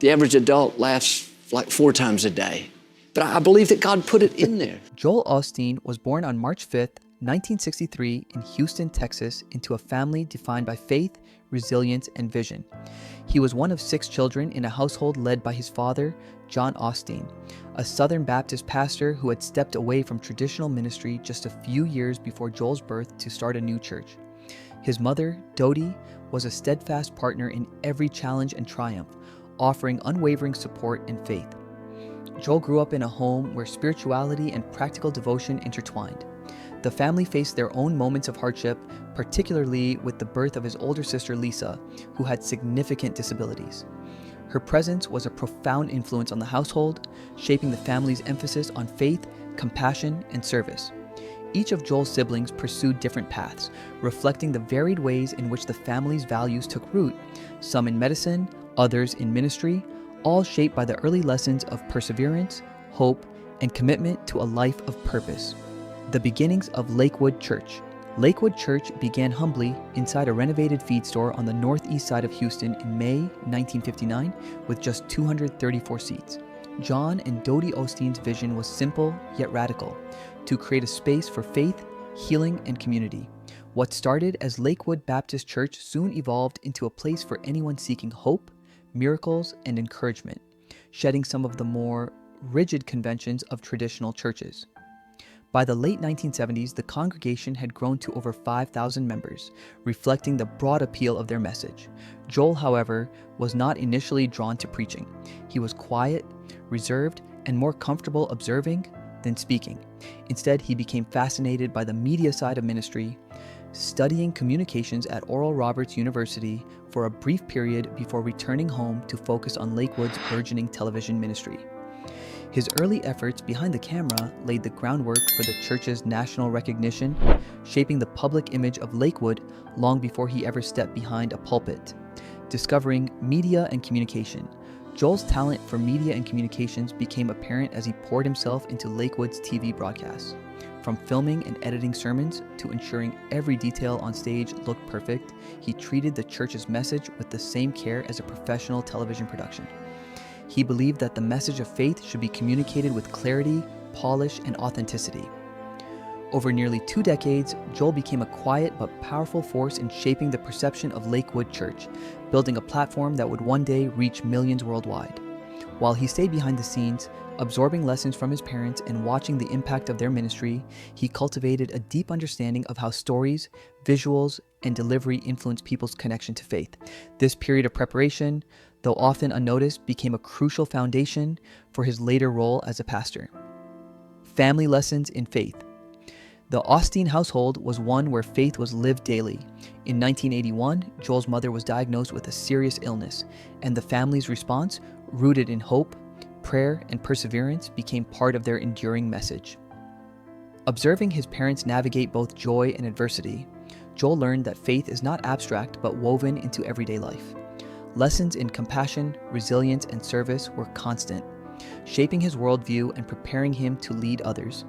The average adult laughs like 4 times a day. But I believe that God put it in there. Joel Osteen was born on March 5th, 1963 in Houston, Texas, into a family defined by faith, resilience, and vision. He was one of 6 children in a household led by his father, Joel Osteen, a Southern Baptist pastor who had stepped away from traditional ministry just a few years before Joel's birth to start a new church. His mother, Dodie, was a steadfast partner in every challenge and triumph, offering unwavering support and faith. Joel grew up in a home where spirituality and practical devotion intertwined. The family faced their own moments of hardship, particularly with the birth of his older sister Lisa, who had significant disabilities. Her presence was a profound influence on the household, shaping the family's emphasis on faith, compassion, and service. Each of Joel's siblings pursued different paths, reflecting the varied ways in which the family's values took root, some in medicine, others in ministry, all shaped by the early lessons of perseverance, hope, and commitment to a life of purpose. The beginnings of Lakewood Church. Lakewood Church began humbly inside a renovated feed store on the northeast side of Houston in May 1959 with just 234 seats. John and Dodie Osteen's vision was simple yet radical, to create a space for faith, healing, and community. What started as Lakewood Baptist Church soon evolved into a place for anyone seeking hope, miracles, and encouragement, shedding some of the more rigid conventions of traditional churches. By the late 1970s, the congregation had grown to over 5,000 members, reflecting the broad appeal of their message. Joel, however, was not initially drawn to preaching. He was quiet, reserved, and more comfortable observing than speaking. Instead, he became fascinated by the media side of ministry, studying communications at Oral Roberts University for a brief period before returning home to focus on Lakewood's burgeoning television ministry. His early efforts behind the camera laid the groundwork for the church's national recognition, shaping the public image of Lakewood long before he ever stepped behind a pulpit. Discovering media and communication. Joel's talent for media and communications became apparent as he poured himself into Lakewood's TV broadcasts. From filming and editing sermons to ensuring every detail on stage looked perfect, he treated the church's message with the same care as a professional television production. He believed that the message of faith should be communicated with clarity, polish, and authenticity. Over nearly 2 decades, Joel became a quiet but powerful force in shaping the perception of Lakewood Church, building a platform that would one day reach millions worldwide. While he stayed behind the scenes, absorbing lessons from his parents and watching the impact of their ministry, he cultivated a deep understanding of how stories, visuals, and delivery influence people's connection to faith. This period of preparation, though often unnoticed, became a crucial foundation for his later role as a pastor. Family lessons in faith. The Osteen household was one where faith was lived daily. In 1981, Joel's mother was diagnosed with a serious illness, and the family's response, rooted in hope, prayer, and perseverance, became part of their enduring message. Observing his parents navigate both joy and adversity, Joel learned that faith is not abstract but woven into everyday life. Lessons in compassion, resilience, and service were constant, shaping his worldview and preparing him to lead others.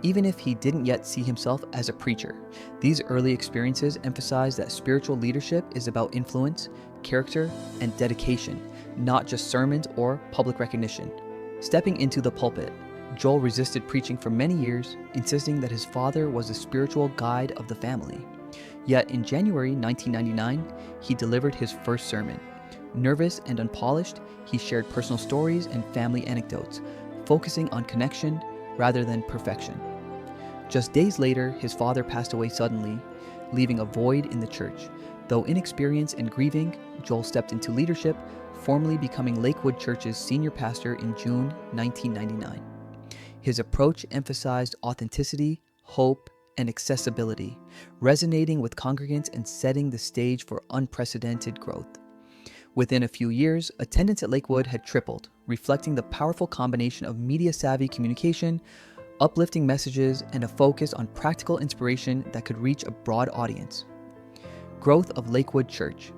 Even if he didn't yet see himself as a preacher, these early experiences emphasized that spiritual leadership is about influence, character, and dedication, not just sermons or public recognition. Stepping into the pulpit, Joel resisted preaching for many years, insisting that his father was the spiritual guide of the family. Yet in January 1999, he delivered his first sermon. Nervous and unpolished, he shared personal stories and family anecdotes, focusing on connection rather than perfection. Just days later, his father passed away suddenly, leaving a void in the church. Though inexperienced and grieving, Joel stepped into leadership, formally becoming Lakewood Church's senior pastor in June 1999. His approach emphasized authenticity, hope, and accessibility, resonating with congregants and setting the stage for unprecedented growth. Within a few years, attendance at Lakewood had tripled, reflecting the powerful combination of media-savvy communication, uplifting messages, and a focus on practical inspiration that could reach a broad audience. Growth of Lakewood Church.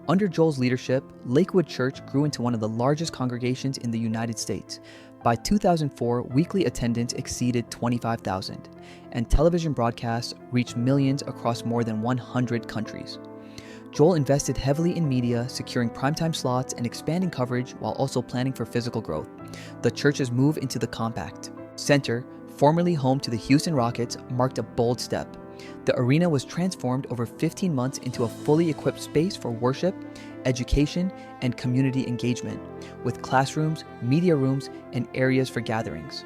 Under Joel's leadership, Lakewood Church grew into one of the largest congregations in the United States. By 2004, weekly attendance exceeded 25,000, and television broadcasts reached millions across more than 100 countries. Joel invested heavily in media, securing primetime slots and expanding coverage while also planning for physical growth. The church's move into the Compact Center, formerly home to the Houston Rockets, marked a bold step. The arena was transformed over 15 months into a fully equipped space for worship, education, and community engagement, with classrooms, media rooms, and areas for gatherings.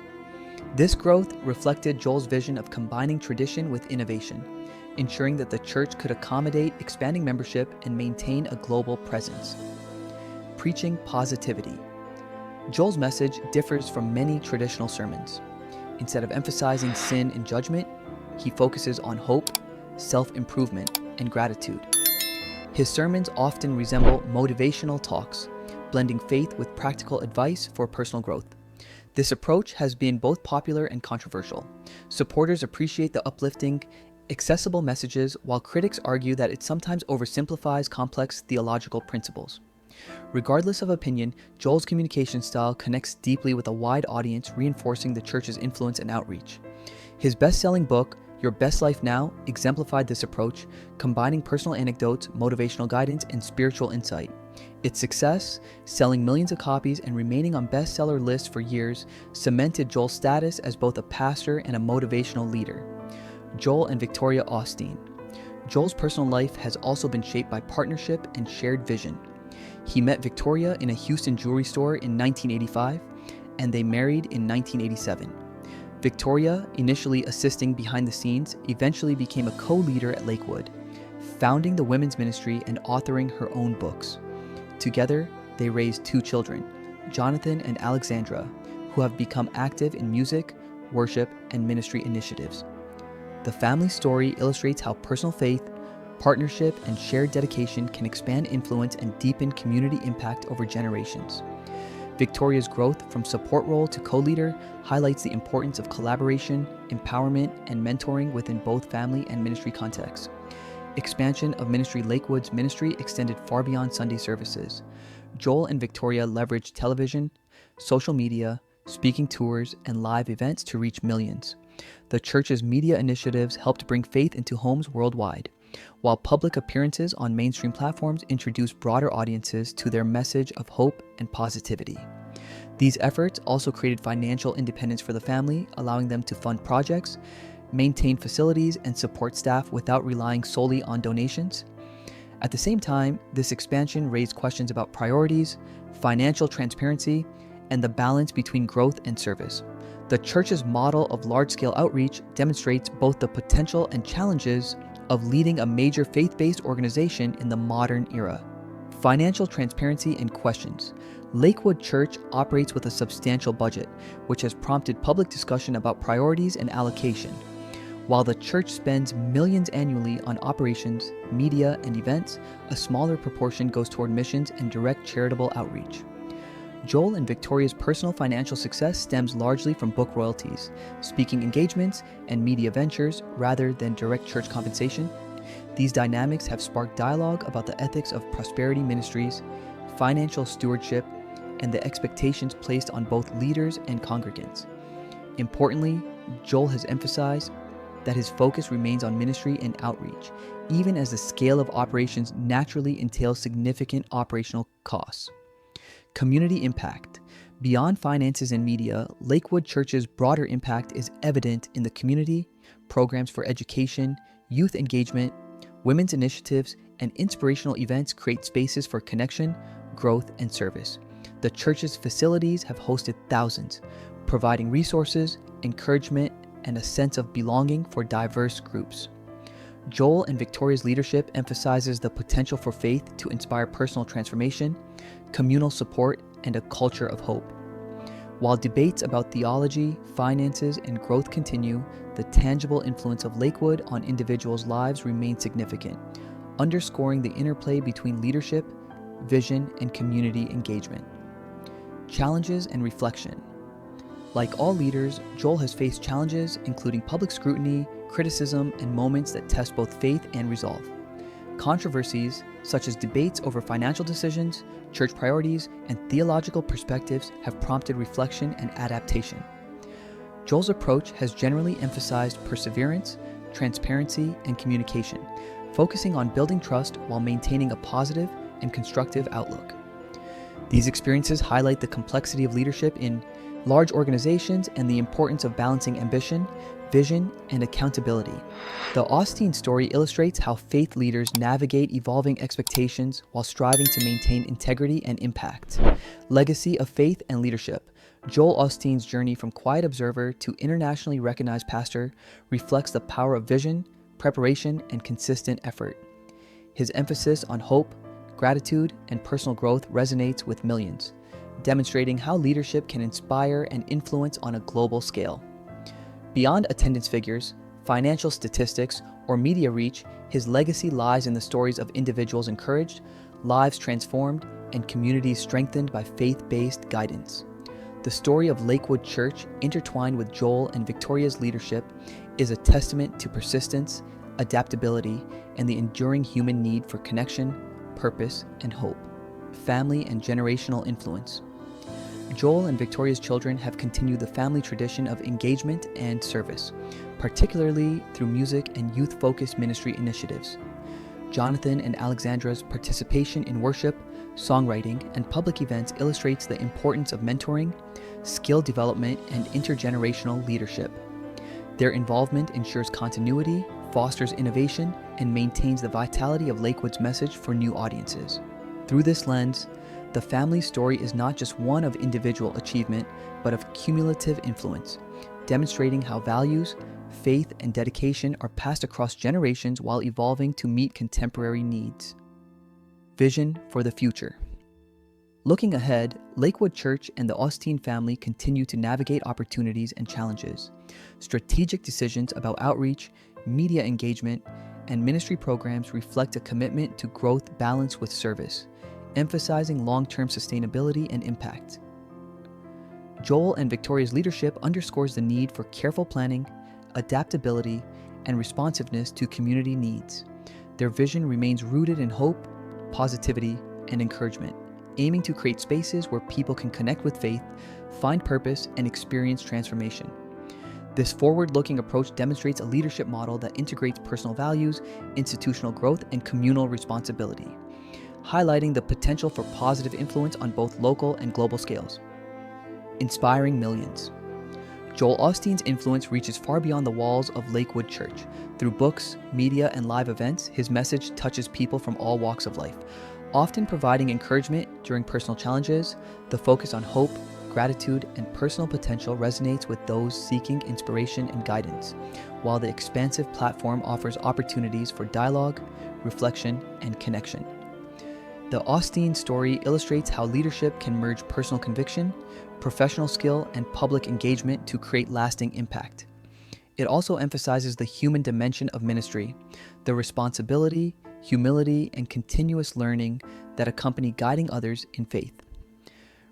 This growth reflected Joel's vision of combining tradition with innovation, ensuring that the church could accommodate expanding membership and maintain a global presence. Preaching positivity. Joel's message differs from many traditional sermons. Instead of emphasizing sin and judgment, he focuses on hope, self-improvement, and gratitude. His sermons often resemble motivational talks, blending faith with practical advice for personal growth. This approach has been both popular and controversial. Supporters appreciate the uplifting, accessible messages, while critics argue that it sometimes oversimplifies complex theological principles. Regardless of opinion, Joel's communication style connects deeply with a wide audience, reinforcing the church's influence and outreach. His best-selling book, Your Best Life Now, exemplified this approach, combining personal anecdotes, motivational guidance, and spiritual insight. Its success, selling millions of copies and remaining on bestseller lists for years, cemented Joel's status as both a pastor and a motivational leader. Joel and Victoria Osteen. Joel's personal life has also been shaped by partnership and shared vision. He met Victoria in a Houston jewelry store in 1985, and they married in 1987. Victoria, initially assisting behind the scenes, eventually became a co-leader at Lakewood, founding the women's ministry and authoring her own books. Together, they raised 2 children, Jonathan and Alexandra, who have become active in music, worship, and ministry initiatives. The family story illustrates how personal faith, partnership, and shared dedication can expand influence and deepen community impact over generations. Victoria's growth from support role to co-leader highlights the importance of collaboration, empowerment, and mentoring within both family and ministry contexts. Expansion of Ministry Lakewood's ministry extended far beyond Sunday services. Joel and Victoria leveraged television, social media, speaking tours, and live events to reach millions. The church's media initiatives helped bring faith into homes worldwide, while public appearances on mainstream platforms introduced broader audiences to their message of hope and positivity. These efforts also created financial independence for the family, allowing them to fund projects, maintain facilities, and support staff without relying solely on donations. At the same time, this expansion raised questions about priorities, financial transparency, and the balance between growth and service. The church's model of large-scale outreach demonstrates both the potential and challenges of leading a major faith-based organization in the modern era. Financial transparency and questions. Lakewood Church operates with a substantial budget, which has prompted public discussion about priorities and allocation. While the church spends millions annually on operations, media, and events, a smaller proportion goes toward missions and direct charitable outreach. Joel and Victoria's personal financial success stems largely from book royalties, speaking engagements, and media ventures rather than direct church compensation. These dynamics have sparked dialogue about the ethics of prosperity ministries, financial stewardship, and the expectations placed on both leaders and congregants. Importantly, Joel has emphasized that his focus remains on ministry and outreach, even as the scale of operations naturally entails significant operational costs. Community impact. Beyond finances and media, Lakewood Church's broader impact is evident in the community, programs for education, youth engagement, women's initiatives, and inspirational events create spaces for connection, growth, and service. The church's facilities have hosted thousands, providing resources, encouragement, and a sense of belonging for diverse groups. Joel and Victoria's leadership emphasizes the potential for faith to inspire personal transformation, communal support, and a culture of hope. While debates about theology, finances, and growth continue, the tangible influence of Lakewood on individuals' lives remains significant, underscoring the interplay between leadership, vision, and community engagement. Challenges and reflection. Like all leaders, Joel has faced challenges, including public scrutiny, criticism, and moments that test both faith and resolve. Controversies, such as debates over financial decisions, church priorities, and theological perspectives, have prompted reflection and adaptation. Joel's approach has generally emphasized perseverance, transparency, and communication, focusing on building trust while maintaining a positive and constructive outlook. These experiences highlight the complexity of leadership in large organizations and the importance of balancing ambition, vision, and accountability. The Osteen story illustrates how faith leaders navigate evolving expectations while striving to maintain integrity and impact. Legacy of faith and leadership. Joel Osteen's journey from quiet observer to internationally recognized pastor reflects the power of vision, preparation, and consistent effort. His emphasis on hope, gratitude, and personal growth resonates with millions, demonstrating how leadership can inspire and influence on a global scale. Beyond attendance figures, financial statistics, or media reach, his legacy lies in the stories of individuals encouraged, lives transformed, and communities strengthened by faith-based guidance. The story of Lakewood Church, intertwined with Joel and Victoria's leadership, is a testament to persistence, adaptability, and the enduring human need for connection, purpose, and hope. Family and generational influence. Joel and Victoria's children have continued the family tradition of engagement and service, particularly through music and youth-focused ministry initiatives. Jonathan and Alexandra's participation in worship, songwriting, and public events illustrates the importance of mentoring, skill development, and intergenerational leadership. Their involvement ensures continuity, fosters innovation, and maintains the vitality of Lakewood's message for new audiences. Through this lens, the family story is not just one of individual achievement, but of cumulative influence, demonstrating how values, faith, and dedication are passed across generations while evolving to meet contemporary needs. Vision for the future. Looking ahead, Lakewood Church and the Osteen family continue to navigate opportunities and challenges. Strategic decisions about outreach, media engagement, and ministry programs reflect a commitment to growth balanced with service, emphasizing long-term sustainability and impact. Joel and Victoria's leadership underscores the need for careful planning, adaptability, and responsiveness to community needs. Their vision remains rooted in hope, positivity, and encouragement, aiming to create spaces where people can connect with faith, find purpose, and experience transformation. This forward-looking approach demonstrates a leadership model that integrates personal values, institutional growth, and communal responsibility, highlighting the potential for positive influence on both local and global scales. Inspiring millions. Joel Osteen's influence reaches far beyond the walls of Lakewood Church. Through books, media, and live events, his message touches people from all walks of life, often providing encouragement during personal challenges. The focus on hope, gratitude, and personal potential resonates with those seeking inspiration and guidance, while the expansive platform offers opportunities for dialogue, reflection, and connection. The Osteen story illustrates how leadership can merge personal conviction, professional skill, and public engagement to create lasting impact. It also emphasizes the human dimension of ministry, the responsibility, humility, and continuous learning that accompany guiding others in faith.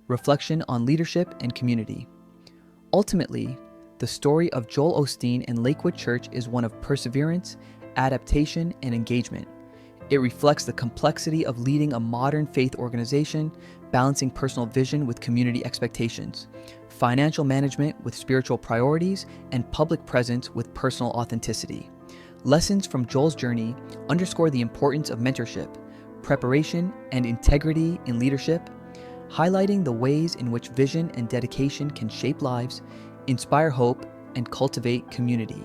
Reflection on leadership and community. Ultimately, the story of Joel Osteen and Lakewood Church is one of perseverance, adaptation, and engagement. It reflects the complexity of leading a modern faith organization, balancing personal vision with community expectations, financial management with spiritual priorities, and public presence with personal authenticity. Lessons from Joel's journey underscore the importance of mentorship, preparation, and integrity in leadership, highlighting the ways in which vision and dedication can shape lives, inspire hope, and cultivate community.